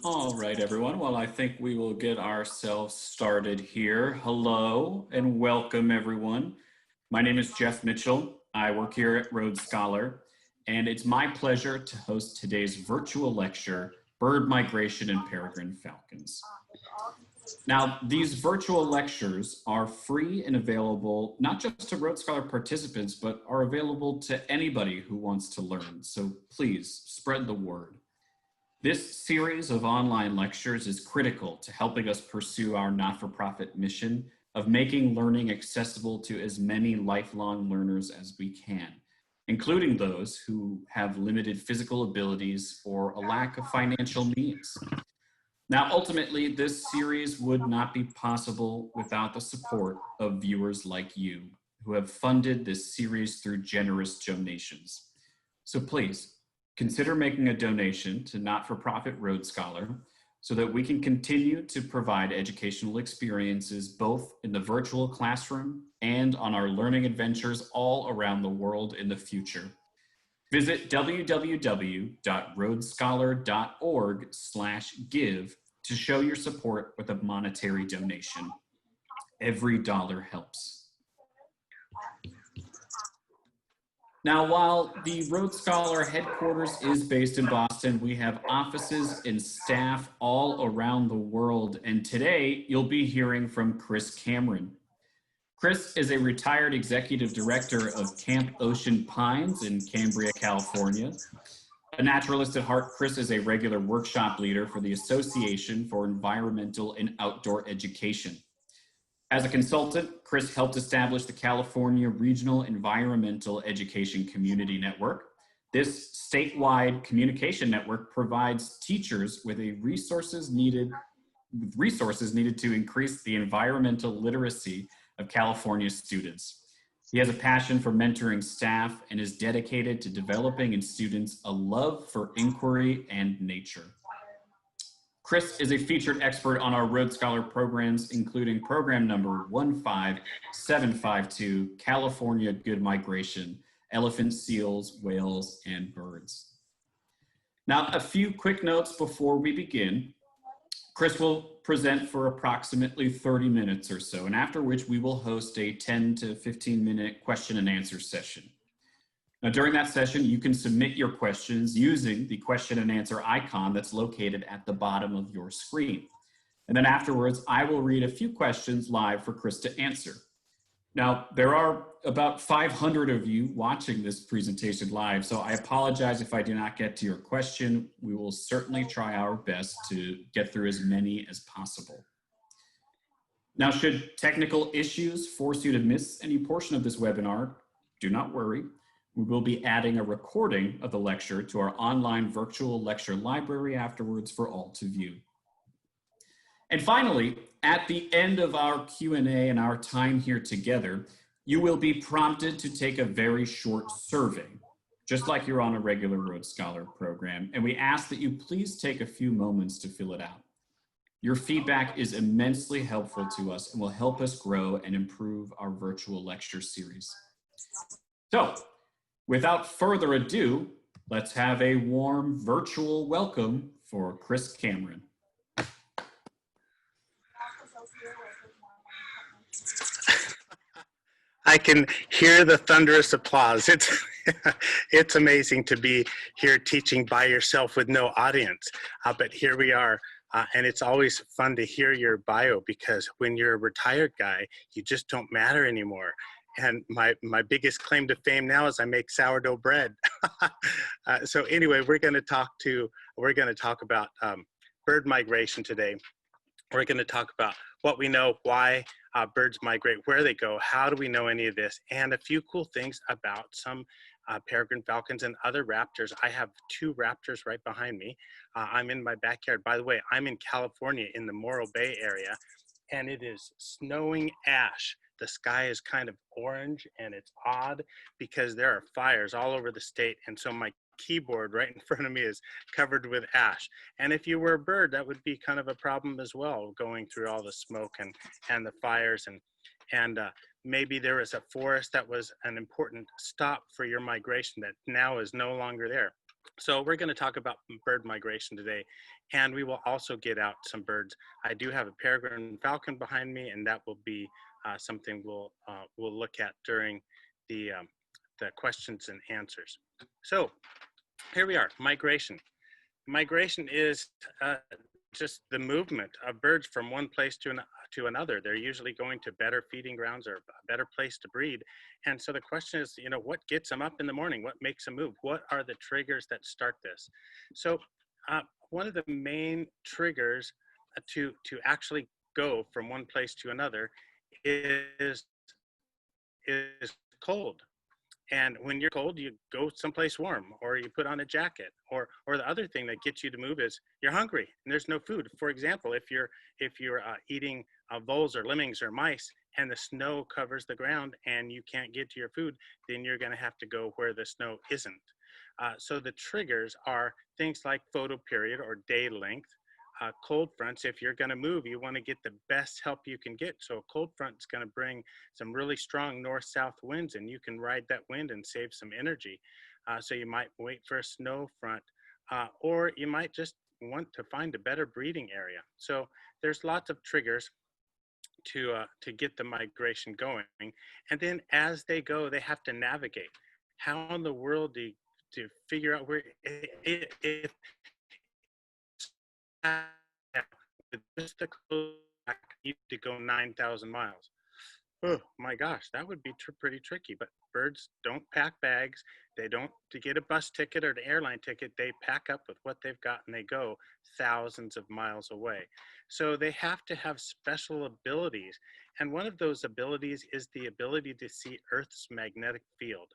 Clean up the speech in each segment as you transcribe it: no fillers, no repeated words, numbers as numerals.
All right, everyone. Well, I think we will get ourselves started here. Hello and welcome, everyone. My name is Jeff Mitchell. I work here at Rhodes Scholar, and it's my pleasure to host today's virtual lecture, Bird Migration and Peregrine Falcons. Now, these virtual lectures are free and available not just to Rhodes Scholar participants, but are available to anybody who wants to learn. So please spread the word. This series of online lectures is critical to helping us pursue our not-for-profit mission of making learning accessible to as many lifelong learners as we can, including those who have limited physical abilities or a lack of financial means. Now, ultimately, this series would not be possible without the support of viewers like you who have funded this series through generous donations. So please, consider making a donation to not-for-profit Rhodes Scholar so that we can continue to provide educational experiences both in the virtual classroom and on our learning adventures all around the world in the future. Visit www.rhodesscholar.org/give to show your support with a monetary donation. Every dollar helps. Now, while the Rhodes Scholar headquarters is based in Boston, we have offices and staff all around the world. And today, you'll be hearing from Chris Cameron. Chris is a retired executive director of Camp Ocean Pines in Cambria, California. A naturalist at heart, Chris is a regular workshop leader for the Association for Environmental and Outdoor Education. As a consultant, Chris helped establish the California Regional Environmental Education Community Network. This statewide communication network provides teachers with resources needed to increase the environmental literacy of California students. He has a passion for mentoring staff and is dedicated to developing in students a love for inquiry and nature. Chris is a featured expert on our Rhodes Scholar programs, including program number 15752, California Good Migration, Elephants, Seals, Whales, and Birds. Now, a few quick notes before we begin. Chris will present for approximately 30 minutes or so, and after which we will host a 10 to 15-minute question and answer session. Now, during that session, you can submit your questions using the question and answer icon that's located at the bottom of your screen. And then afterwards, I will read a few questions live for Chris to answer. Now, there are about 500 of you watching this presentation live, so I apologize if I do not get to your question. We will certainly try our best to get through as many as possible. Now, should technical issues force you to miss any portion of this webinar, do not worry. We will be adding a recording of the lecture to our online virtual lecture library afterwards for all to view. And finally, at the end of our Q&A and our time here together, you will be prompted to take a very short survey, just like you're on a regular Rhodes Scholar program. And we ask that you please take a few moments to fill it out. Your feedback is immensely helpful to us and will help us grow and improve our virtual lecture series. So, without further ado, let's have a warm virtual welcome for Chris Cameron. I can hear the thunderous applause. It's amazing to be here teaching by yourself with no audience, but here we are. And it's always fun to hear your bio because when you're a retired guy, you just don't matter anymore. And my biggest claim to fame now is I make sourdough bread. So anyway, we're going to talk about bird migration today. We're going to talk about what we know, why birds migrate, where they go, how do we know any of this, and a few cool things about some peregrine falcons and other raptors. I have 2 raptors right behind me. I'm in my backyard. By the way, I'm in California in the Morro Bay area, and it is snowing ash. The sky is kind of orange, and it's odd because there are fires all over the state, and so my keyboard right in front of me is covered with ash. And if you were a bird, that would be kind of a problem as well, going through all the smoke and the fires. And maybe there was a forest that was an important stop for your migration that now is no longer there. So we're going to talk about bird migration today, and we will also get out some birds. I do have a peregrine falcon behind me, and that will be something we'll look at during the questions and answers. So here we are, migration. Migration is just the movement of birds from one place to another. They're usually going to better feeding grounds or a better place to breed. And so the question is, what gets them up in the morning? What makes them move? What are the triggers that start this? So one of the main triggers to actually go from one place to another is cold. And when you're cold, you go someplace warm, or you put on a jacket, or the other thing that gets you to move is you're hungry and there's no food. For example, if you're eating voles or lemmings or mice, and the snow covers the ground and you can't get to your food, then you're going to have to go where the snow isn't. So the triggers are things like photoperiod or day length. Cold fronts, if you're going to move, you want to get the best help you can get. So a cold front is going to bring some really strong north-south winds, and you can ride that wind and save some energy. So you might wait for a snow front, or you might just want to find a better breeding area. So there's lots of triggers to get the migration going. And then as they go, they have to navigate. How in the world do you figure out where, if with just the close back, you need to go 9,000 miles. Oh my gosh, that would be pretty tricky. But birds don't pack bags. They don't, to get a bus ticket or an airline ticket, they pack up with what they've got and they go thousands of miles away. So they have to have special abilities. And one of those abilities is the ability to see Earth's magnetic field.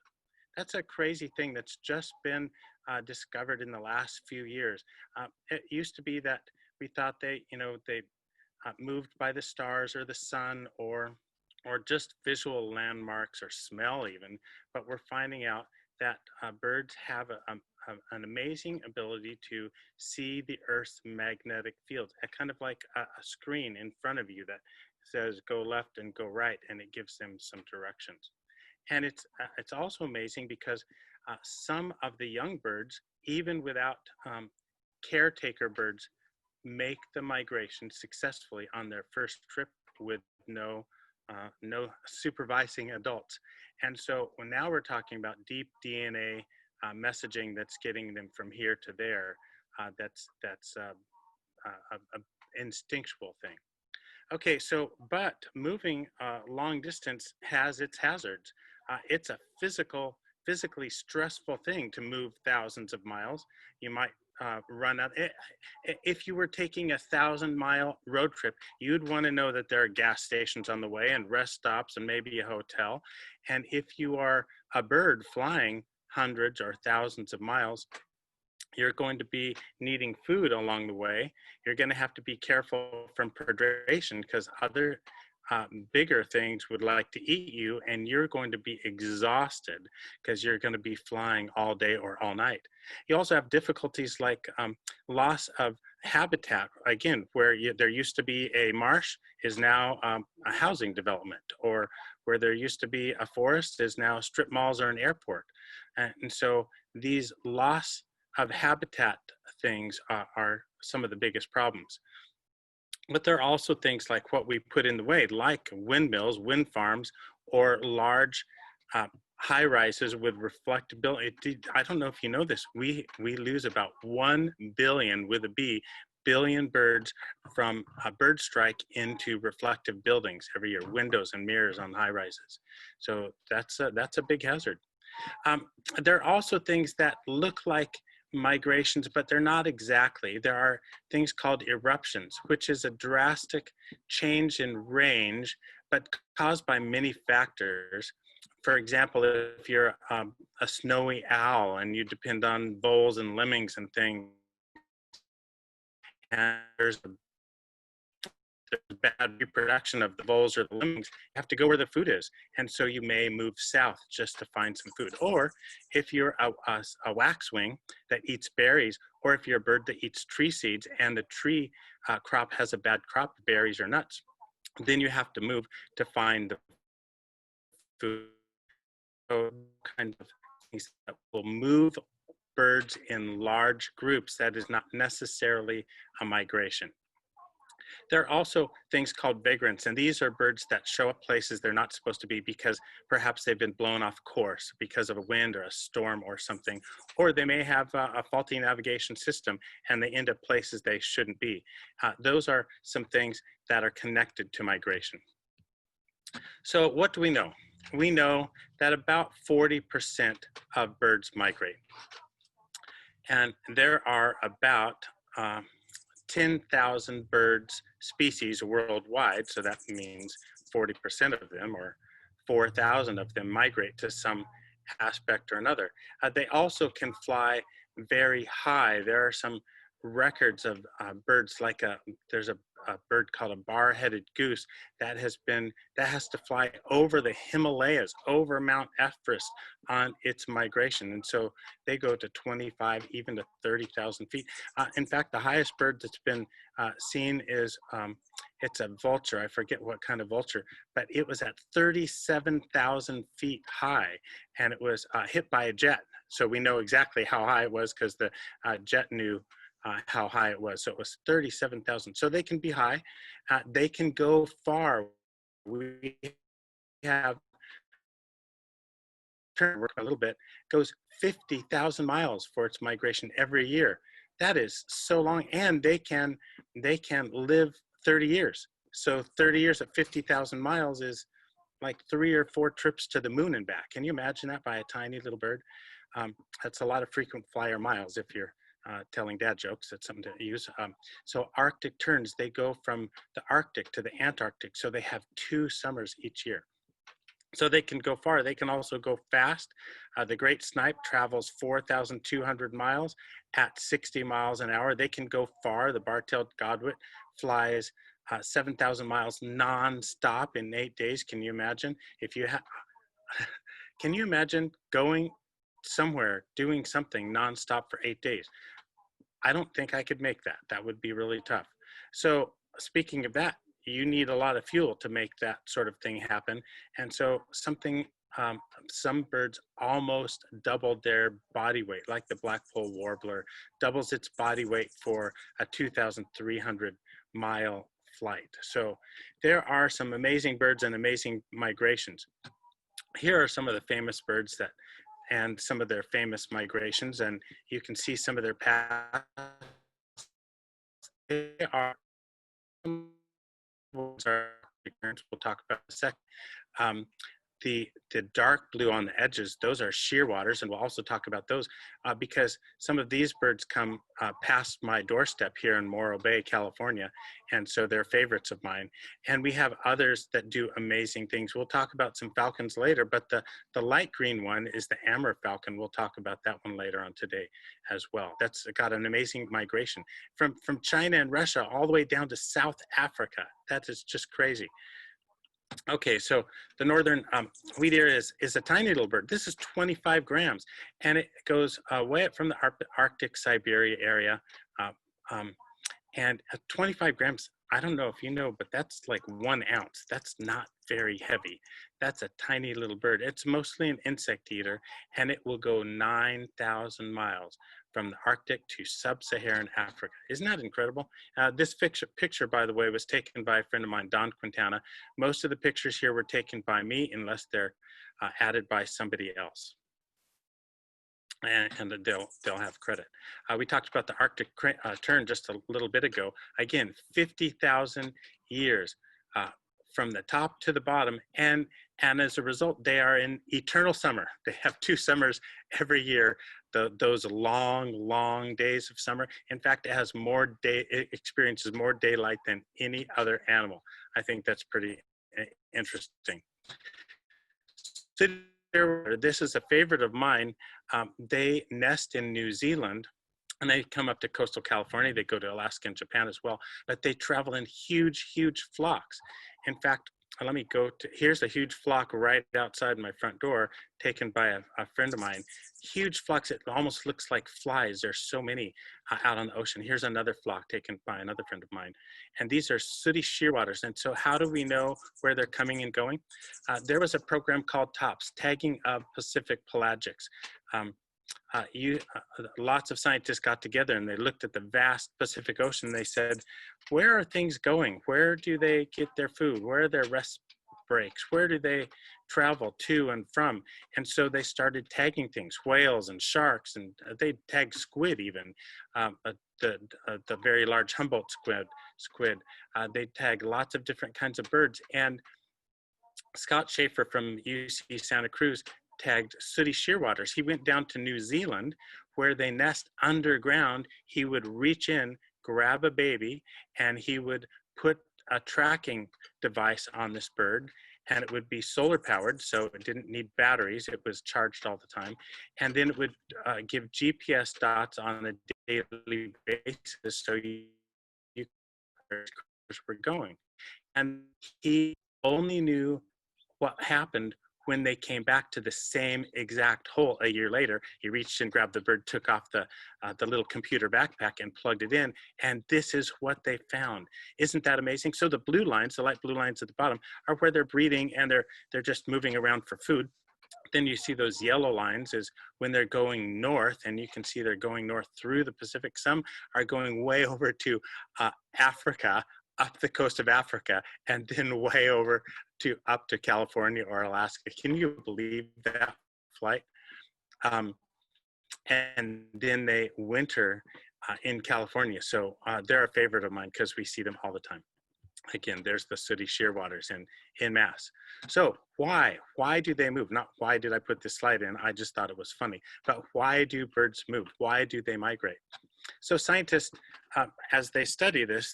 That's a crazy thing that's just been discovered in the last few years. It used to be that we thought they moved by the stars or the sun or just visual landmarks or smell even, but we're finding out that birds have an amazing ability to see the Earth's magnetic field, kind of like a screen in front of you that says go left and go right, and it gives them some directions. And it's also amazing because some of the young birds, even without caretaker birds, make the migration successfully on their first trip with no supervising adults. And so now we're talking about deep DNA messaging that's getting them from here to there. That's a instinctual thing. Okay, so but moving long distance has its hazards. It's a physically stressful thing to move thousands of miles. You might run out. If you were taking 1,000-mile road trip, you'd want to know that there are gas stations on the way and rest stops and maybe a hotel. And if you are a bird flying hundreds or thousands of miles, you're going to be needing food along the way. You're going to have to be careful from predation because other bigger things would like to eat you, and you're going to be exhausted because you're going to be flying all day or all night. You also have difficulties like loss of habitat. Again, where there used to be a marsh is now a housing development, or where there used to be a forest is now strip malls or an airport. And so these loss of habitat things are some of the biggest problems. But there are also things like what we put in the way, like windmills, wind farms, or large high rises with reflectability. I don't know if you know this, we lose about 1 billion with a B, billion birds from a bird strike into reflective buildings every year, windows and mirrors on high rises. So that's a big hazard. There are also things that look like migrations, but they're not exactly. There are things called eruptions, which is a drastic change in range, but caused by many factors. For example, if you're a snowy owl and you depend on voles and lemmings and things, and there's bad reproduction of the voles or the lemmings, you have to go where the food is. And so you may move south just to find some food. Or if you're a waxwing that eats berries, or if you're a bird that eats tree seeds and the tree crop has a bad crop of berries or nuts, then you have to move to find the food. So kind of things that will move birds in large groups, that is not necessarily a migration. There are also things called vagrants, and these are birds that show up places they're not supposed to be because perhaps they've been blown off course because of a wind or a storm or something, or they may have a faulty navigation system and they end up places they shouldn't be. Those are some things that are connected to migration. So what do we know? We know that about 40% of birds migrate. And there are about 10,000 birds species worldwide, so that means 40% of them, or 4,000 of them, migrate to some aspect or another. They also can fly very high. There are some records of birds, like there's a bird called a bar-headed goose that has to fly over the Himalayas, over Mount Everest on its migration, and so they go to 25, even to 30,000 feet. In fact, the highest bird that's been seen is it's a vulture. I forget what kind of vulture, but it was at 37,000 feet high, and it was hit by a jet. So we know exactly how high it was because the jet knew how high it was. So it was 37,000. So they can be high. They can go far. We have work a little bit, goes 50,000 miles for its migration every year. That is so long, and they can live 30 years. So 30 years at 50,000 miles is like 3 or 4 trips to the moon and back. Can you imagine that by a tiny little bird? That's a lot of frequent flyer miles if you're telling dad jokes. That's something to use. So Arctic terns, they go from the Arctic to the Antarctic. So they have 2 summers each year. So they can go far. They can also go fast. The great snipe travels 4,200 miles at 60 miles an hour. They can go far. The bar-tailed godwit flies 7,000 miles non-stop in 8 days. Can you imagine? If you can you imagine going somewhere, doing something non-stop for 8 days? I don't think I could make that. That would be really tough. So speaking of that, you need a lot of fuel to make that sort of thing happen. And so some birds almost doubled their body weight, like the blackpoll warbler doubles its body weight for a 2,300 mile flight. So there are some amazing birds and amazing migrations. Here are some of the famous birds and some of their famous migrations, and you can see some of their paths. They are, we'll talk about in a second. The dark blue on the edges, those are shearwaters, and we'll also talk about those because some of these birds come past my doorstep here in Morro Bay, California, and so they're favorites of mine. And we have others that do amazing things. We'll talk about some falcons later, but the light green one is the Amur falcon. We'll talk about that one later on today as well. That's got an amazing migration from China and Russia all the way down to South Africa. That is just crazy. Okay, so the northern wheat ear is a tiny little bird. This is 25 grams, and it goes way up from the Arctic Siberia area. And 25 grams, I don't know if you know, but that's like 1 ounce. That's not very heavy. That's a tiny little bird. It's mostly an insect eater, and it will go 9,000 miles from the Arctic to sub-Saharan Africa. Isn't that incredible? This picture, by the way, was taken by a friend of mine, Don Quintana. Most of the pictures here were taken by me, unless they're added by somebody else. And they'll have credit. We talked about the Arctic tern just a little bit ago. Again, 50,000 years from the top to the bottom, and as a result, they are in eternal summer. They have 2 summers every year. Those long days of summer. In fact, it experiences more daylight than any other animal. I think that's pretty interesting. This is a favorite of mine. They nest in New Zealand, and they come up to coastal California. They go to Alaska and Japan as well, but they travel in huge flocks. In fact, let me go to, here's a huge flock right outside my front door, taken by a friend of mine. Huge flocks, it almost looks like flies. There's so many out on the ocean. Here's another flock taken by another friend of mine. And these are sooty shearwaters. And so how do we know where they're coming and going? There was a program called TOPS, Tagging of Pacific Pelagics. lots of scientists got together and they looked at the vast Pacific Ocean. They said, where are things going? Where do they get their food? Where are their rest breaks? Where do they travel to and from? And so they started tagging things, whales and sharks, and they tagged squid even, the very large Humboldt squid. They tag lots of different kinds of birds. And Scott Schaefer from UC Santa Cruz tagged sooty shearwaters. He went down to New Zealand where they nest underground. He would reach in, grab a baby, and he would put a tracking device on this bird, and it would be solar powered, so it didn't need batteries. It was charged all the time. And then it would give GPS dots on a daily basis so you were going. And he only knew what happened when they came back to the same exact hole a year later. He reached and grabbed the bird, took off the little computer backpack and plugged it in, and this is what they found. Isn't that amazing? So the blue lines, the light blue lines at the bottom, are where they're breeding and they're just moving around for food. Then you see those yellow lines is when they're going north, and you can see they're going north through the Pacific. Some are going way over to Africa, up the coast of Africa, and then way over to up to California or Alaska. Can you believe that flight? And then they winter in California. So they're a favorite of mine because we see them all the time. Again, there's the sooty shearwaters in mass. So why do they move? Not why did I put this slide in, I just thought it was funny, but why do birds move? Why do they migrate? So scientists, as they study this,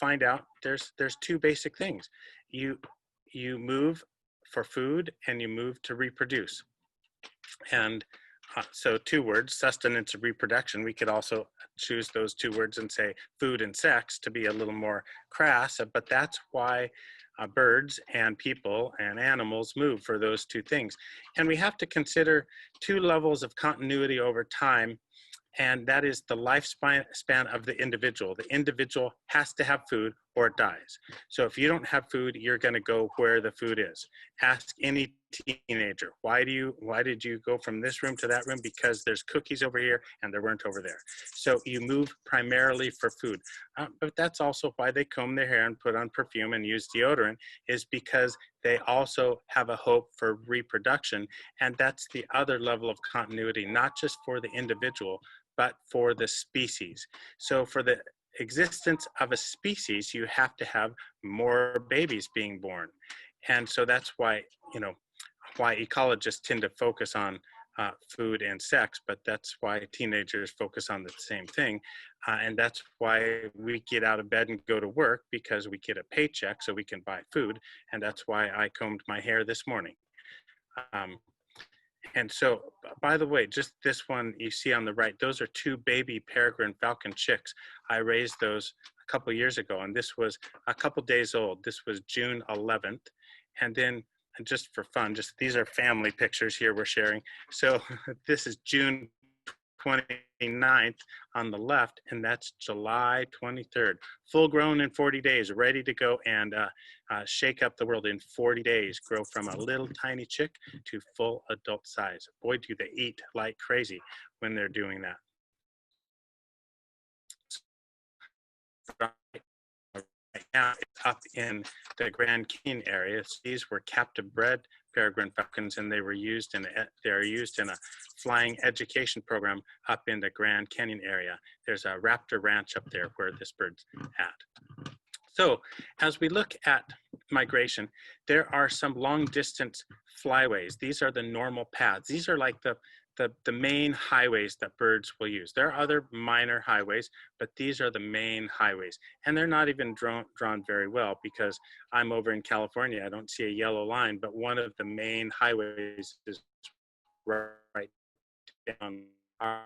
find out there's two basic things. You move for food and you move to reproduce. And so two words, sustenance and reproduction. We could also choose those two words and say food and sex to be a little more crass, but that's why birds and people and animals move, for those two things. And we have to consider two levels of continuity over time, and that is the lifespan of the individual. The individual has to have food or it dies. So if you don't have food, you're going to go where the food is. Ask any teenager, why did you go from this room to that room? Because there's cookies over here and there weren't over there. So you move primarily for food. But that's also why they comb their hair and put on perfume and use deodorant, is because they also have a hope for reproduction. And that's the other level of continuity, not just for the individual, but for the species. So for the existence of a species, you have to have more babies being born. And so that's why, why ecologists tend to focus on food and sex, but that's why teenagers focus on the same thing. And that's why we get out of bed and go to work, because we get a paycheck so we can buy food. And that's why I combed my hair this morning. And so, by the way, just this one you see on the right, those are two baby Peregrine Falcon chicks. I raised those a couple years ago, and this was a couple days old. This was June 11th. And then, just for fun, these are family pictures here we're sharing. So this is June 29th on the left, and that's July 23rd. Full grown in 40 days, ready to go and shake up the world in 40 days, grow from a little tiny chick to full adult size. Boy, do they eat like crazy when they're doing that. Right now, it's up in the Grand Canyon area. These were captive bred Peregrine Falcons, and they're used in a flying education program up in the Grand Canyon area. There's a raptor ranch up there where this bird's at. So as we look at migration, there are some long distance flyways. These are the normal paths. These are like the main highways that birds will use. There are other minor highways, but these are the main highways. And they're not even drawn very well, because I'm over in California. I don't see a yellow line, but one of the main highways is right down our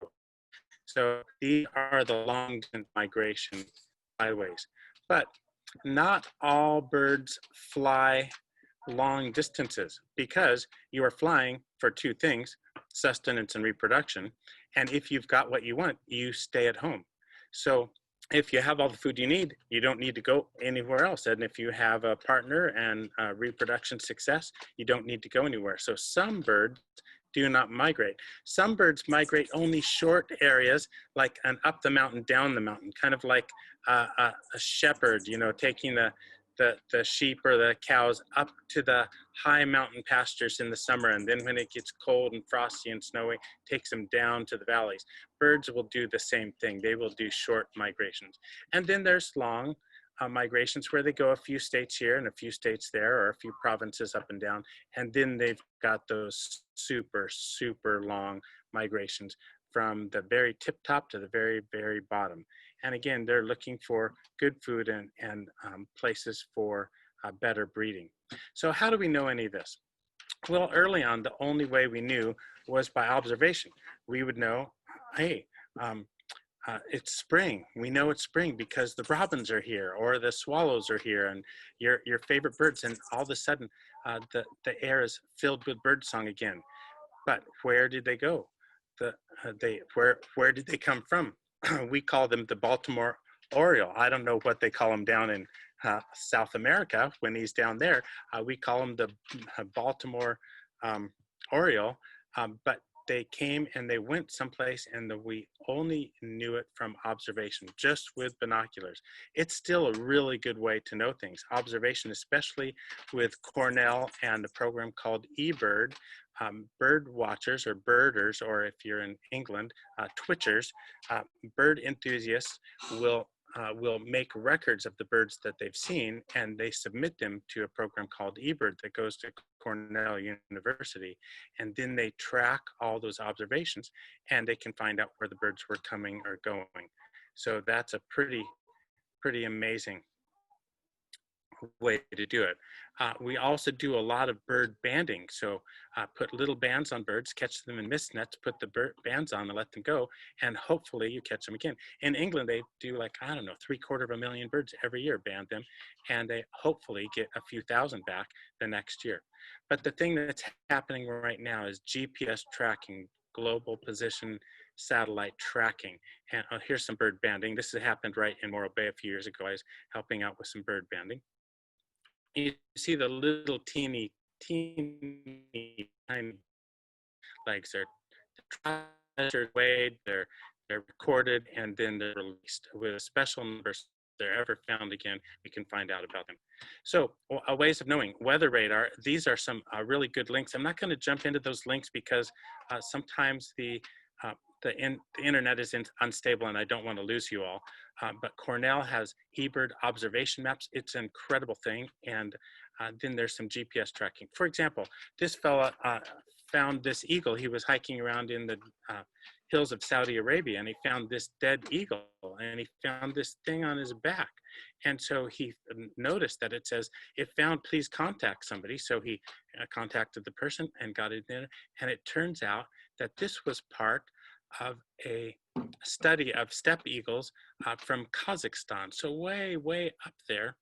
road. So these are the long distance migration highways. But not all birds fly long distances, because you are flying for two things: sustenance and reproduction. And if you've got what you want, you stay at home. So if you have all the food you need, you don't need to go anywhere else. And if you have a partner and reproduction success, you don't need to go anywhere. So some birds do not migrate. Some birds migrate only short areas, like an up the mountain, down the mountain, kind of like a shepherd, you know, taking the sheep or the cows up to the high mountain pastures in the summer, and then when it gets cold and frosty and snowy, takes them down to the valleys. Birds will do the same thing. They will do short migrations. And then there's long migrations where they go a few states here and a few states there, or a few provinces up and down, and then they've got those super, super long migrations from the very tip top to the very, very bottom. And again, they're looking for good food and places for better breeding. So how do we know any of this? Well, early on, the only way we knew was by observation. We would know, hey, it's spring. We know it's spring because the robins are here, or the swallows are here, and your favorite birds. And all of a sudden, the air is filled with bird song again. But where did they go? Where did they come from? We call them the Baltimore Oriole. I don't know what they call him down in South America when he's down there. We call him the Baltimore Oriole, but they came and they went someplace, and we only knew it from observation, just with binoculars. It's still a really good way to know things. Observation, especially with Cornell and a program called eBird. Bird watchers or birders, or if you're in England, twitchers, bird enthusiasts will make records of the birds that they've seen, and they submit them to a program called eBird that goes to Cornell University, and then they track all those observations, and they can find out where the birds were coming or going. So that's a pretty amazing way to do it. We also do a lot of bird banding. So put little bands on birds, catch them in mist nets, put the bands on and let them go, and hopefully you catch them again. In England, they do like, I don't know, 750,000 birds every year, band them, and they hopefully get a few thousand back the next year. But the thing that's happening right now is GPS tracking, global position satellite tracking. And here's some bird banding. This has happened right in Morro Bay a few years ago. I was helping out with some bird banding. You see the little teeny tiny legs. They're treasured, weighed, they're recorded, and then they're released with special numbers. They're ever found again, we can find out about them. So ways of knowing. Weather radar, these are some really good links. I'm not going to jump into those links because sometimes the internet is unstable and I don't want to lose you all. But Cornell has eBird observation maps. It's an incredible thing. And then there's some GPS tracking. For example, this fella found this eagle. He was hiking around in the hills of Saudi Arabia, and he found this dead eagle, and he found this thing on his back. And so he noticed that it says, if found, please contact somebody. So he contacted the person and got it in. And it turns out that this was part of a study of steppe eagles from Kazakhstan. So way, way up there.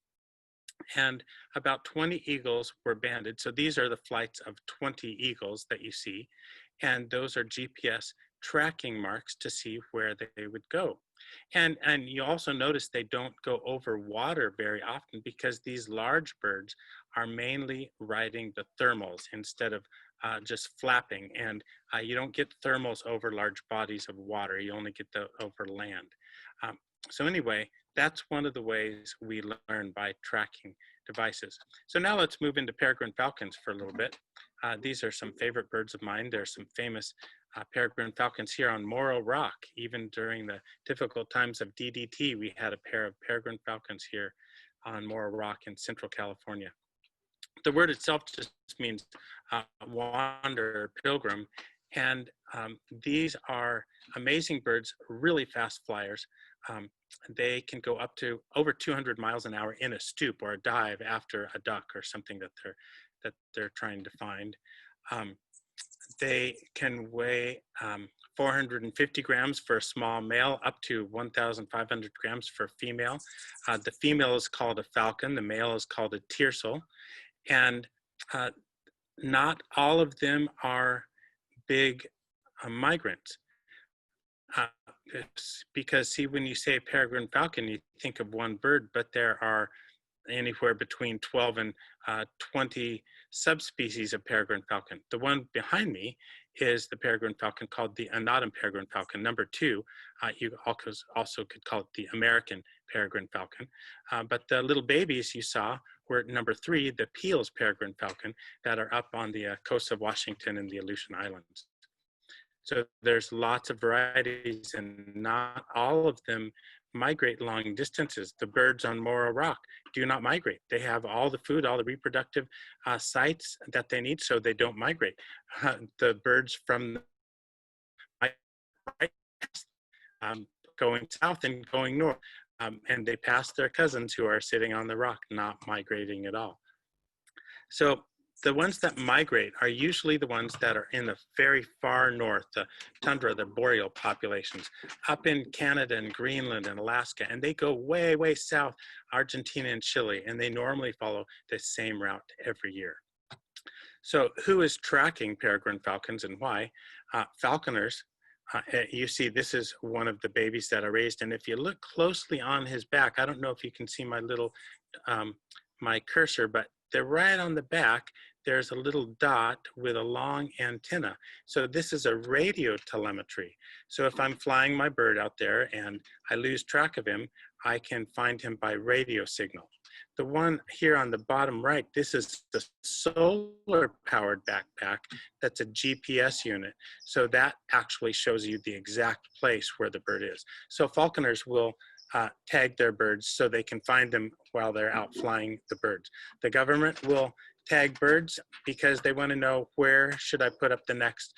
And about 20 eagles were banded. So these are the flights of 20 eagles that you see. And those are GPS tracking marks to see where they would go. And you also notice they don't go over water very often because these large birds are mainly riding the thermals instead of just flapping. And you don't get thermals over large bodies of water. You only get them over land. So anyway, that's one of the ways we learn, by tracking devices. So now let's move into peregrine falcons for a little bit. These are some favorite birds of mine. There's some famous peregrine falcons here on Morro Rock. Even during the difficult times of DDT, we had a pair of peregrine falcons here on Morro Rock in Central California. The word itself just means wanderer, pilgrim. And these are amazing birds, really fast flyers. They can go up to over 200 miles an hour in a stoop or a dive after a duck or something that they're trying to find. They can weigh 450 grams for a small male, up to 1,500 grams for a female. The female is called a falcon. The male is called a tiercel. And not all of them are big migrants. Because see, when you say peregrine falcon, you think of one bird, but there are anywhere between 12 and 20 subspecies of peregrine falcon. The one behind me is the peregrine falcon called the Anodem peregrine falcon. Number 2, you also could call it the American peregrine falcon. But the little babies you saw were number 3, the Peale's peregrine falcon, that are up on the coast of Washington and the Aleutian Islands. So there's lots of varieties, and not all of them migrate long distances. The birds on Morro Rock do not migrate. They have all the food, all the reproductive sites that they need, so they don't migrate. The birds from going south and going north, and they pass their cousins who are sitting on the rock, not migrating at all. So the ones that migrate are usually the ones that are in the very far north, the tundra, the boreal populations, up in Canada and Greenland and Alaska, and they go way, way south, Argentina and Chile, and they normally follow the same route every year. So who is tracking peregrine falcons and why? Falconers. You see, this is one of the babies that are raised, and if you look closely on his back, I don't know if you can see my little, my cursor, but they're right on the back. There's a little dot with a long antenna. So this is a radio telemetry. So if I'm flying my bird out there and I lose track of him, I can find him by radio signal. The one here on the bottom right, this is the solar powered backpack. That's a GPS unit. So that actually shows you the exact place where the bird is. So falconers will tag their birds so they can find them while they're out flying the birds. The government will tag birds because they want to know, where should I put up the next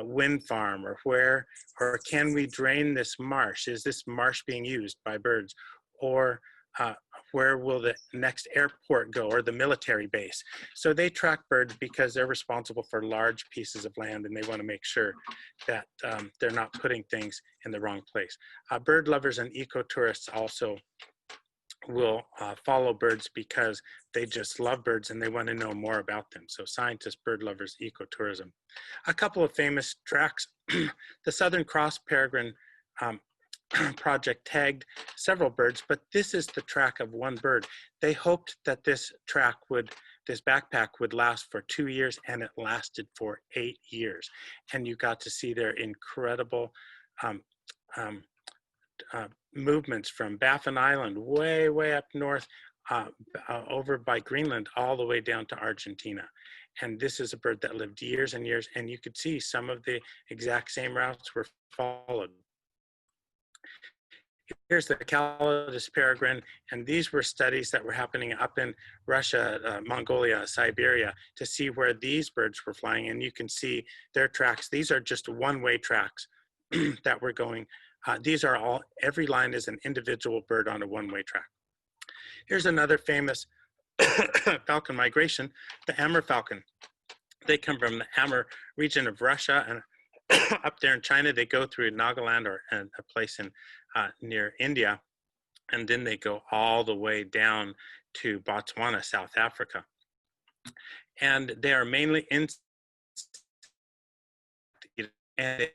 wind farm, or can we drain this marsh? Is this marsh being used by birds? Or where will the next airport go, or the military base? So they track birds because they're responsible for large pieces of land, and they want to make sure that they're not putting things in the wrong place. Bird lovers and ecotourists also will follow birds because they just love birds and they want to know more about them. So scientists, bird lovers, ecotourism. A couple of famous tracks. The Southern Cross Peregrine project tagged several birds, but this is the track of one bird. They hoped that this backpack would last for 2 years, and it lasted for 8 years. And you got to see their incredible movements from Baffin Island, way, way up north, over by Greenland, all the way down to Argentina. And this is a bird that lived years and years, and you could see some of the exact same routes were followed. Here's the Calidus peregrine, and these were studies that were happening up in Russia, Mongolia, Siberia, to see where these birds were flying, and you can see their tracks. These are just one-way tracks that were going. These are all, every line is an individual bird on a one-way track. Here's another famous falcon migration, the Amur falcon. They come from the Amur region of Russia, and up there in China, they go through Nagaland, or a place in near India, and then they go all the way down to Botswana, South Africa. And they are mainly insect, and they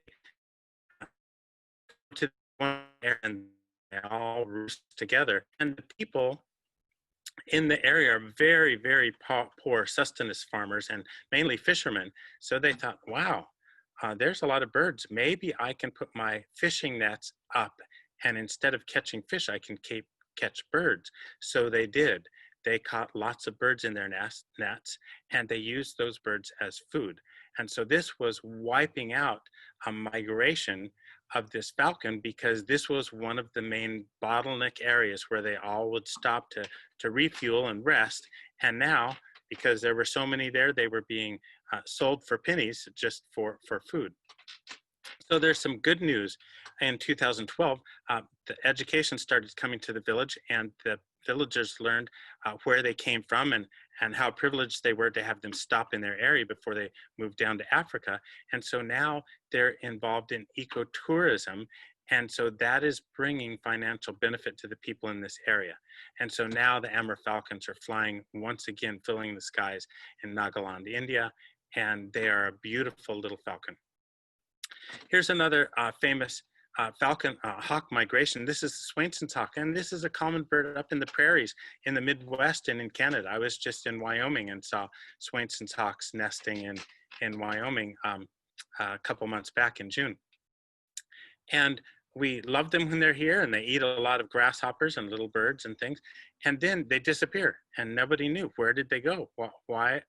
to one area, and they all roost together. And the people in the area are very, very poor sustenance farmers and mainly fishermen. So they thought, wow, there's a lot of birds. Maybe I can put my fishing nets up, and instead of catching fish, I can catch birds. So they did. They caught lots of birds in their nets, and they used those birds as food. And so this was wiping out a migration of this falcon, because this was one of the main bottleneck areas where they all would stop to refuel and rest. And now, because there were so many there, they were being sold for pennies just for food. So there's some good news. In 2012, the education started coming to the village, and the villagers learned where they came from and how privileged they were to have them stop in their area before they moved down to Africa. And so now they're involved in ecotourism. And so that is bringing financial benefit to the people in this area. And so now the Amur falcons are flying once again, filling the skies in Nagaland, India, and they are a beautiful little falcon. Here's another famous falcon hawk migration. This is the Swainson's hawk, and this is a common bird up in the prairies in the Midwest and in Canada. I was just in Wyoming and saw Swainson's hawks nesting in Wyoming. a couple months back in June. And we love them when they're here, and they eat a lot of grasshoppers and little birds and things. And then they disappear, and nobody knew. Where did they go? Why?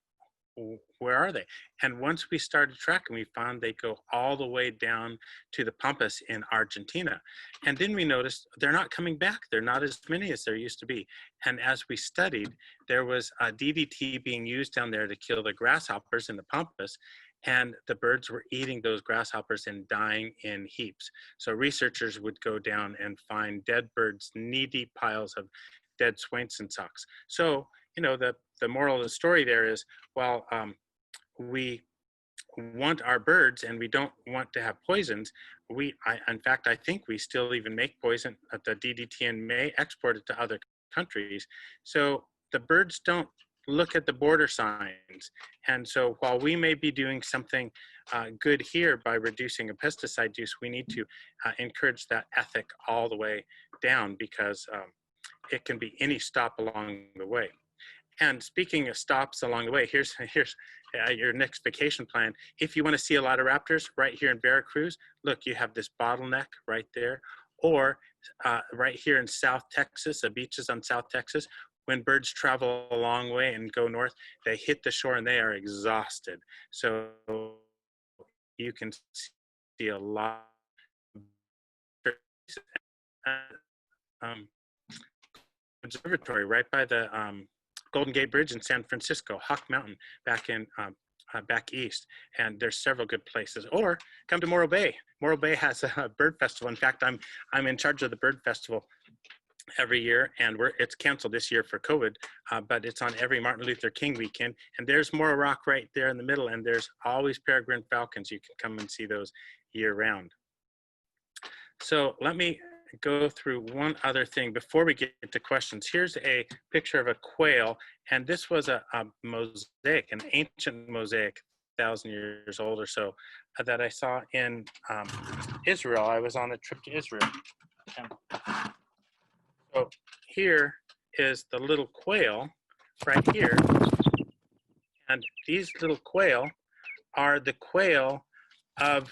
Where are they? And once we started tracking, we found they go all the way down to the Pampas in Argentina. And then we noticed they're not coming back. They're not as many as there used to be. And as we studied, there was a DDT being used down there to kill the grasshoppers in the Pampas, and the birds were eating those grasshoppers and dying in heaps. So researchers would go down and find dead birds, knee-deep piles of dead Swainson socks. So, you know, the moral of the story there is, while we want our birds and we don't want to have poisons, in fact, I think we still even make poison at the DDT and may export it to other countries. So the birds don't look at the border signs. And so while we may be doing something good here by reducing a pesticide use, we need to encourage that ethic all the way down, because it can be any stop along the way. And speaking of stops along the way, here's your next vacation plan. If you want to see a lot of raptors right here in Veracruz, look, you have this bottleneck right there. Or right here in South Texas, the beaches on South Texas, when birds travel a long way and go north, they hit the shore and they are exhausted. So you can see a lot of observatory right by the Golden Gate Bridge in San Francisco, Hawk Mountain back in back east, and there's several good places. Or come to Morro Bay. Morro Bay has a bird festival. In fact, I'm in charge of the bird festival every year, and it's canceled this year for COVID, but it's on every Martin Luther King weekend. And there's Morro Rock right there in the middle, and there's always peregrine falcons. You can come and see those year round. So let me go through one other thing before we get to questions. Here's a picture of a quail, and this was a mosaic, an ancient mosaic, 1,000 years old or so, that I saw in Israel. I was on a trip to Israel. And so here is the little quail right here, and these little quail are the quail of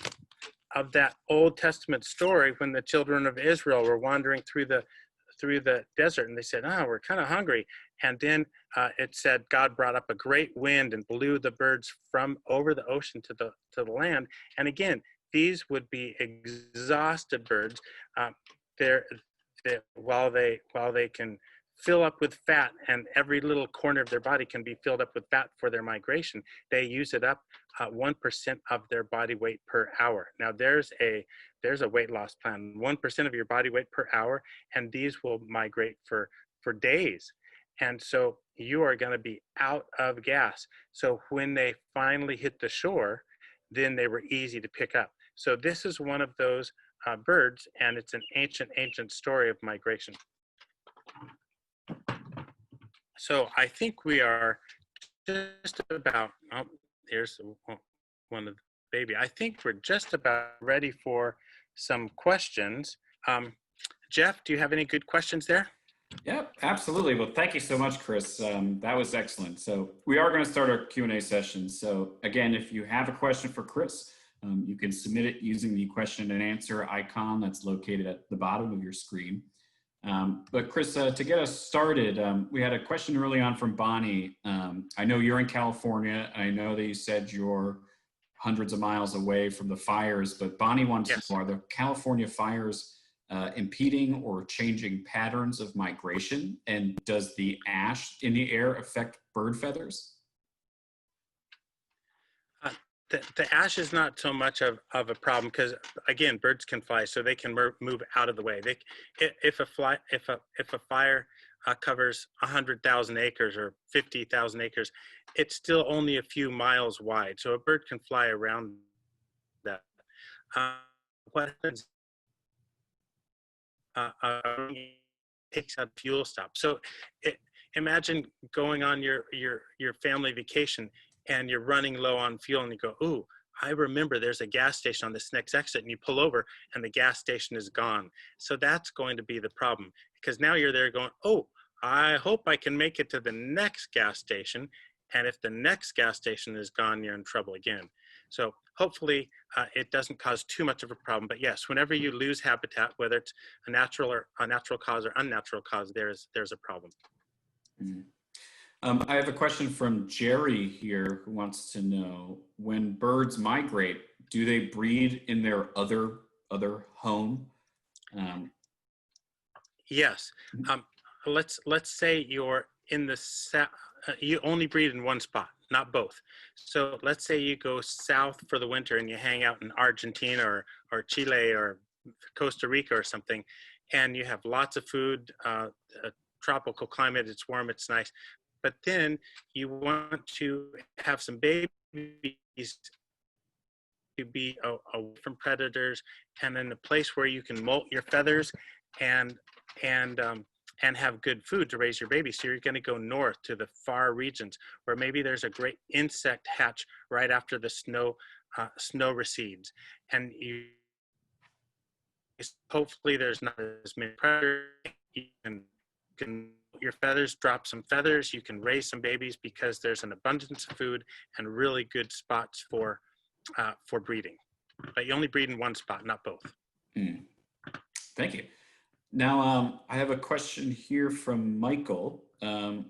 that Old Testament story when the children of Israel were wandering through the desert, and they said, we're kind of hungry. And then it said God brought up a great wind and blew the birds from over the ocean to the land. And again, these would be exhausted birds. While they can fill up with fat, and every little corner of their body can be filled up with fat for their migration, they use it up 1% of their body weight per hour. Now there's a weight loss plan, 1% of your body weight per hour, and these will migrate for days. And so you are going to be out of gas. So when they finally hit the shore, then they were easy to pick up. So this is one of those birds, and it's an ancient story of migration. So I think we are just about, here's one of the baby. I think we're just about ready for some questions. Jeff, do you have any good questions there? Yep, absolutely. Well, thank you so much, Chris. That was excellent. So we are going to start our Q&A session. So again, if you have a question for Chris, you can submit it using the question and answer icon that's located at the bottom of your screen. But Chris, to get us started, we had a question early on from Bonnie. I know you're in California. I know that you said you're hundreds of miles away from the fires, but Bonnie wants to know, are the California fires impeding or changing patterns of migration? And does the ash in the air affect bird feathers? The ash is not so much of a problem, because again, birds can fly, so they can move out of the way. If a fire covers 100,000 acres or 50,000 acres, it's still only a few miles wide, so a bird can fly around that. What happens? Takes out fuel stop. So imagine going on your family vacation, and you're running low on fuel, and you go, ooh, I remember there's a gas station on this next exit, and you pull over and the gas station is gone. So that's going to be the problem, because now you're there going, oh, I hope I can make it to the next gas station. And if the next gas station is gone, you're in trouble again. So hopefully it doesn't cause too much of a problem. But yes, whenever you lose habitat, whether it's a natural cause or unnatural cause, there's a problem. Mhm. I have a question from Jerry here who wants to know, when birds migrate, do they breed in their other home? Um, Yes. Let's say you're in the you only breed in one spot, not both. So let's say you go south for the winter and you hang out in Argentina or Chile or Costa Rica or something, and you have lots of food, a tropical climate, it's warm, it's nice. But then you want to have some babies to be away from predators and in a place where you can molt your feathers and and um, and have good food to raise your baby. So you're going to go north to the far regions where maybe there's a great insect hatch right after the snow recedes, and hopefully there's not as many predators. You can your feathers, drop some feathers, you can raise some babies because there's an abundance of food and really good spots for breeding. But you only breed in one spot, not both. Thank you. Now, I have a question here from Michael,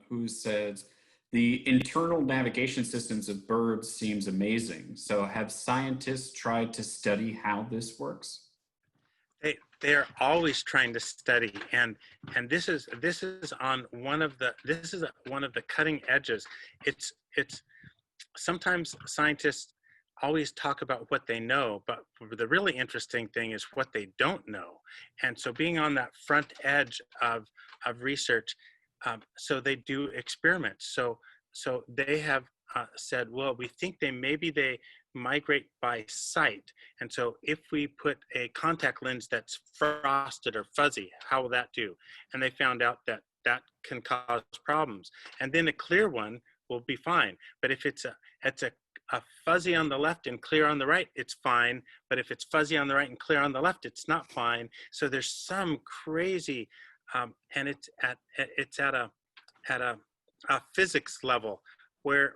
who says, the internal navigation systems of birds seems amazing. So have scientists tried to study how this works? They're always trying to study, and this is on one of the cutting edges. It's sometimes scientists always talk about what they know, but the really interesting thing is what they don't know. And so being on that front edge of research, so they do experiments. So they have said, well, we think they migrate by sight. And so if we put a contact lens that's frosted or fuzzy, how will that do? And they found out that that can cause problems. And then a clear one will be fine. But if it's a fuzzy on the left and clear on the right, it's fine. But if it's fuzzy on the right and clear on the left, it's not fine. So there's some crazy, and it's at a physics level where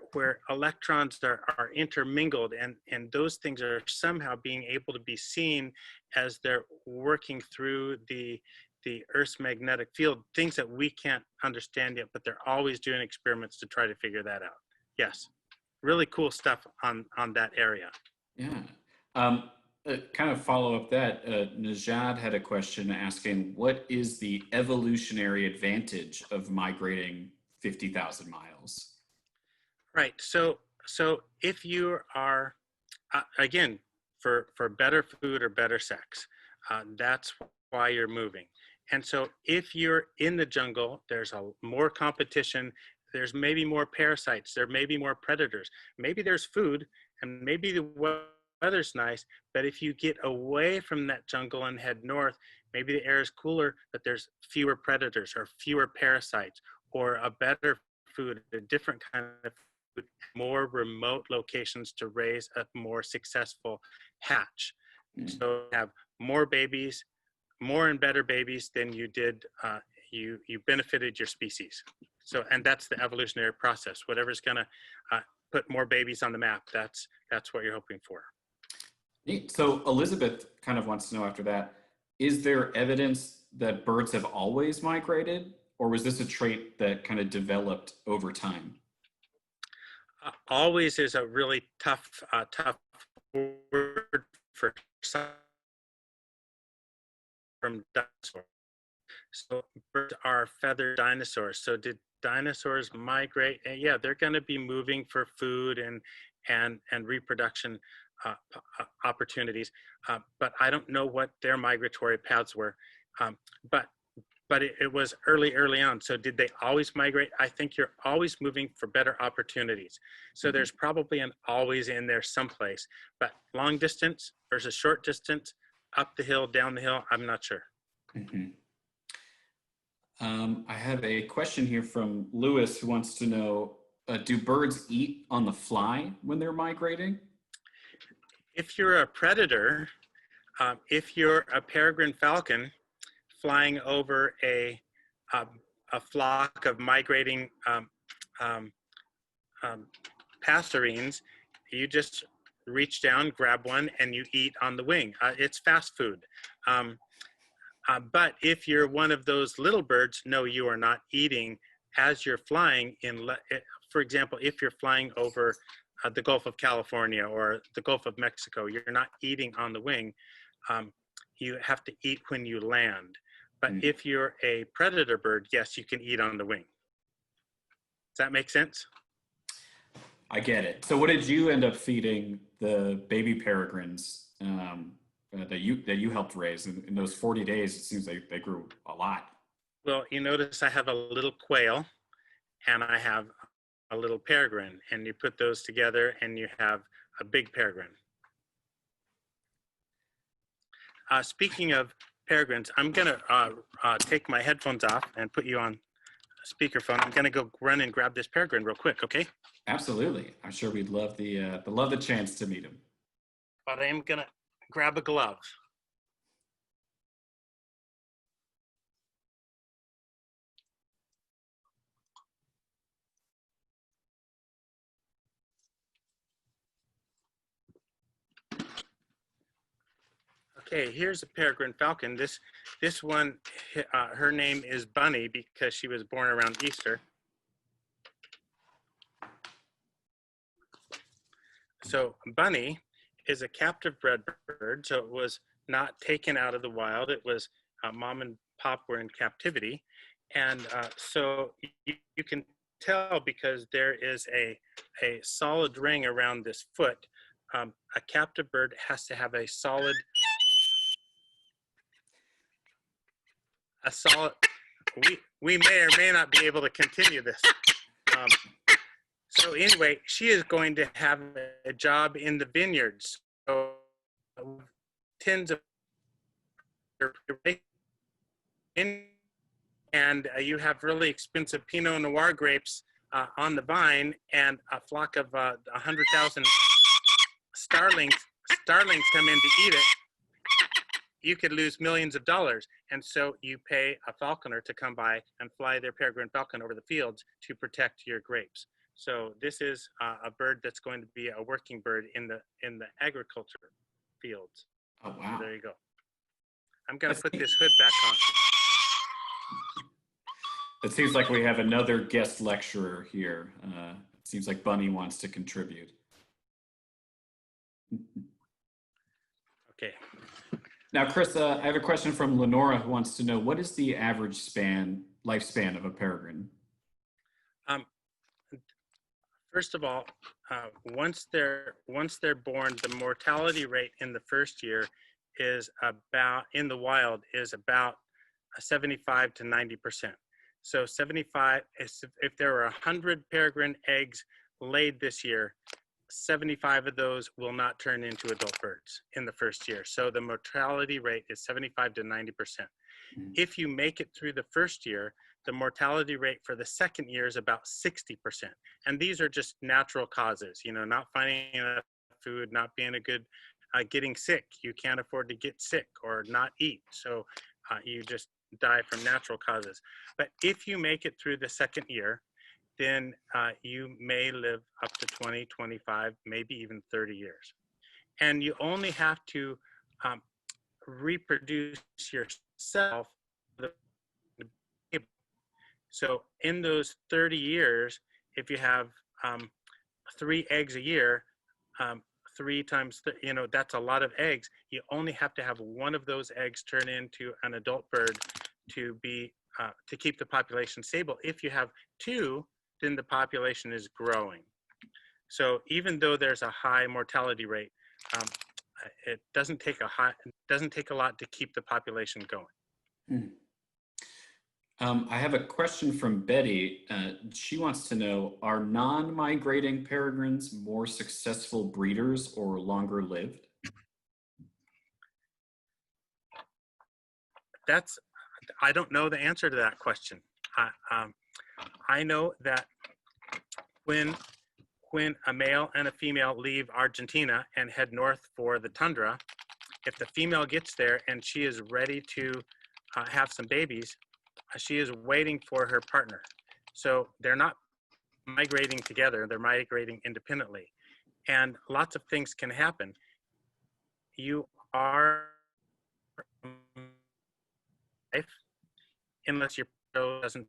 electrons are intermingled, and those things are somehow being able to be seen as they're working through the Earth's magnetic field, things that we can't understand yet, but they're always doing experiments to try to figure that out. Yes, really cool stuff on that area. Yeah. Kind of follow up that, Najad had a question asking, what is the evolutionary advantage of migrating 50,000 miles? Right. So if you are, again, for better food or better sex, that's why you're moving. And so if you're in the jungle, there's more competition. There's maybe more parasites. There may be more predators. Maybe there's food, and maybe the weather's nice. But if you get away from that jungle and head north, maybe the air is cooler, but there's fewer predators or fewer parasites, or a better food, a different kind of food, more remote locations to raise a more successful hatch. So have more babies, more and better babies than you did, you benefited your species. So, and that's the evolutionary process. Whatever's gonna put more babies on the map, that's what you're hoping for. Neat. So Elizabeth kind of wants to know after that, is there evidence that birds have always migrated, or was this a trait that kind of developed over time? Always is a really tough word for some from dinosaurs. So birds are feathered dinosaurs. So did dinosaurs migrate? And yeah, they're going to be moving for food and reproduction opportunities. But I don't know what their migratory paths were. But it was early on. So did they always migrate? I think you're always moving for better opportunities. So there's probably an always in there someplace. But long distance versus short distance, up the hill, down the hill, I'm not sure. Mm-hmm. I have a question here from Lewis who wants to know, do birds eat on the fly when they're migrating? If you're a predator, if you're a peregrine falcon flying over a flock of migrating passerines, you just reach down, grab one, and you eat on the wing. It's fast food. But if you're one of those little birds, no, you are not eating as you're flying. For example, if you're flying over the Gulf of California or the Gulf of Mexico, you're not eating on the wing. You have to eat when you land. But if you're a predator bird, yes, you can eat on the wing. Does that make sense? I get it. So what did you end up feeding the baby peregrines that you helped raise in those 40 days? It seems like they grew a lot. Well, you notice I have a little quail and I have a little peregrine, and you put those together and you have a big peregrine. Speaking of peregrines, I'm gonna take my headphones off and put you on speakerphone. I'm gonna go run and grab this peregrine real quick, okay? Absolutely. I'm sure we'd love the chance to meet him. But I am gonna grab a glove. Okay, here's a peregrine falcon. This one, her name is Bunny because she was born around Easter. So Bunny is a captive bred bird, so it was not taken out of the wild. It was mom and pop were in captivity. And so you can tell because there is a solid ring around this foot. A captive bird has to have a solid, we may or may not be able to continue this. So anyway, she is going to have a job in the vineyards. So tens of, and you have really expensive Pinot Noir grapes on the vine, and a flock of 100,000 starlings come in to eat it. You could lose millions of dollars. And so you pay a falconer to come by and fly their peregrine falcon over the fields to protect your grapes. So this is a bird that's going to be a working bird in the agriculture fields. Oh, wow. So there you go. I'm going to put this hood back on. It seems like we have another guest lecturer here. It seems like Bunny wants to contribute. Okay. Now, Chris, I have a question from Lenora who wants to know, what is the average lifespan of a peregrine? First of all, once they're born, the mortality rate in the first year is about, in the wild, is about 75 to 90%. So 75, if there are 100 peregrine eggs laid this year, 75 of those will not turn into adult birds in the first year. So the mortality rate is 75 to 90%. If you make it through the first year, the mortality rate for the second year is about 60%. And these are just natural causes, you know, not finding enough food, not being a good, getting sick. You can't afford to get sick or not eat. So you just die from natural causes. But if you make it through the second year, then you may live up to 20, 25, maybe even 30 years. And you only have to reproduce yourself. So in those 30 years, if you have 3 eggs a year, 3 times, you know, that's a lot of eggs. You only have to have one of those eggs turn into an adult bird to be to keep the population stable. If you have 2, then the population is growing. So even though there's a high mortality rate, it doesn't take a lot to keep the population going. I have a question from Betty. She wants to know, are non-migrating peregrines more successful breeders or longer lived? I don't know the answer to that question. I know that when a male and a female leave Argentina and head north for the tundra, if the female gets there and she is ready to have some babies, she is waiting for her partner. So they're not migrating together, they're migrating independently. and lots of things can happen. You are life unless your doesn't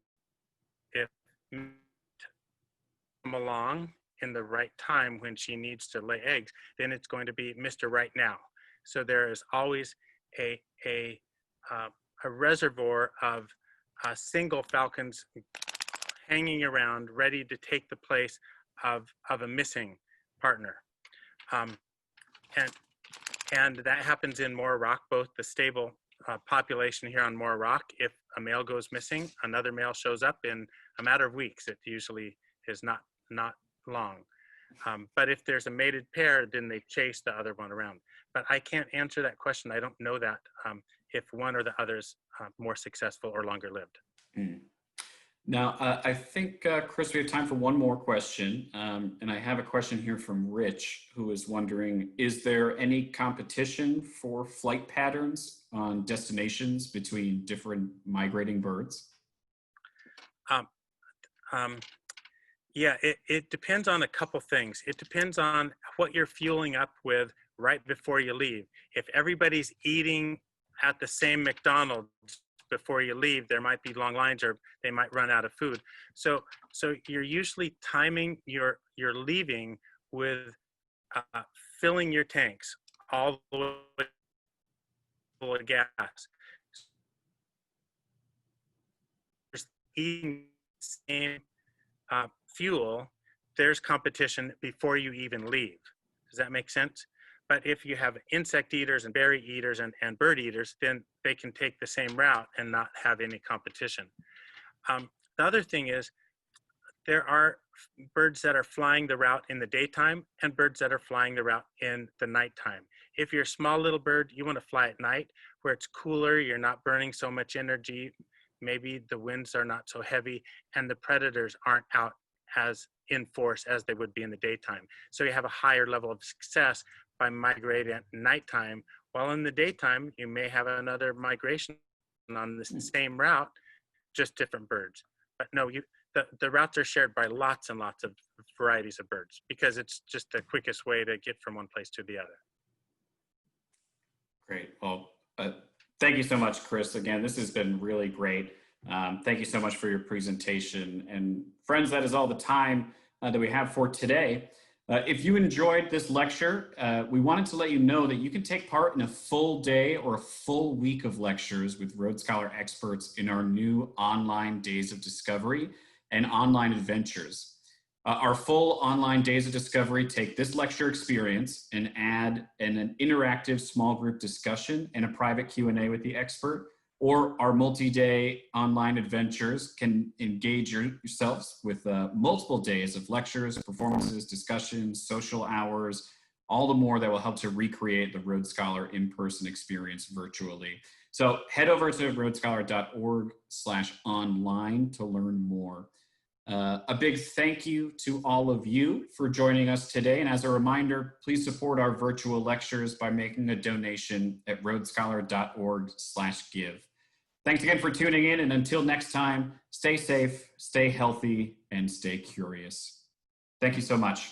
if come along in the right time when she needs to lay eggs, then it's going to be Mr. Right Now. So there is always a reservoir of single falcons hanging around, ready to take the place of a missing partner. And that happens in Moore Rock, both the stable population here on Moore Rock. If a male goes missing, another male shows up in a matter of weeks. It usually is not long. But if there's a mated pair, then they chase the other one around. But I can't answer that question. I don't know that if one or the other is more successful or longer lived. Mm. Now, I think, Chris, we have time for one more question. And I have a question here from Rich, who is wondering, is there any competition for flight patterns on destinations between different migrating birds? Yeah, it depends on a couple things. It depends on what you're fueling up with right before you leave. If everybody's eating at the same McDonald's before you leave, there might be long lines or they might run out of food. So you're usually timing your leaving with filling your tanks all the way full of gas. Eating the same fuel, there's competition before you even leave. Does that make sense? But if you have insect eaters and berry eaters and bird eaters, then they can take the same route and not have any competition. The other thing is there are birds that are flying the route in the daytime and birds that are flying the route in the nighttime. If you're a small little bird, you want to fly at night where it's cooler, you're not burning so much energy, maybe the winds are not so heavy, and the predators aren't out as in force as they would be in the daytime. So you have a higher level of success by migrating at nighttime, while in the daytime, you may have another migration on the same route, just different birds. But no, the routes are shared by lots and lots of varieties of birds because it's just the quickest way to get from one place to the other. Great. Well, thank you so much, Chris. Again, this has been really great. Thank you so much for your presentation. And friends, that is all the time that we have for today. If you enjoyed this lecture, we wanted to let you know that you can take part in a full day or a full week of lectures with Rhodes Scholar experts in our new online Days of Discovery and online adventures. Our full online Days of Discovery take this lecture experience and add an interactive small group discussion and a private Q&A with the expert, or our multi-day online adventures can engage yourselves with multiple days of lectures, performances, discussions, social hours, all the more that will help to recreate the Rhodes Scholar in-person experience virtually. So head over to rhodescholar.org/online to learn more. A big thank you to all of you for joining us today. And as a reminder, please support our virtual lectures by making a donation at rhodescholar.org/give. Thanks again for tuning in. And until next time, stay safe, stay healthy, and stay curious. Thank you so much.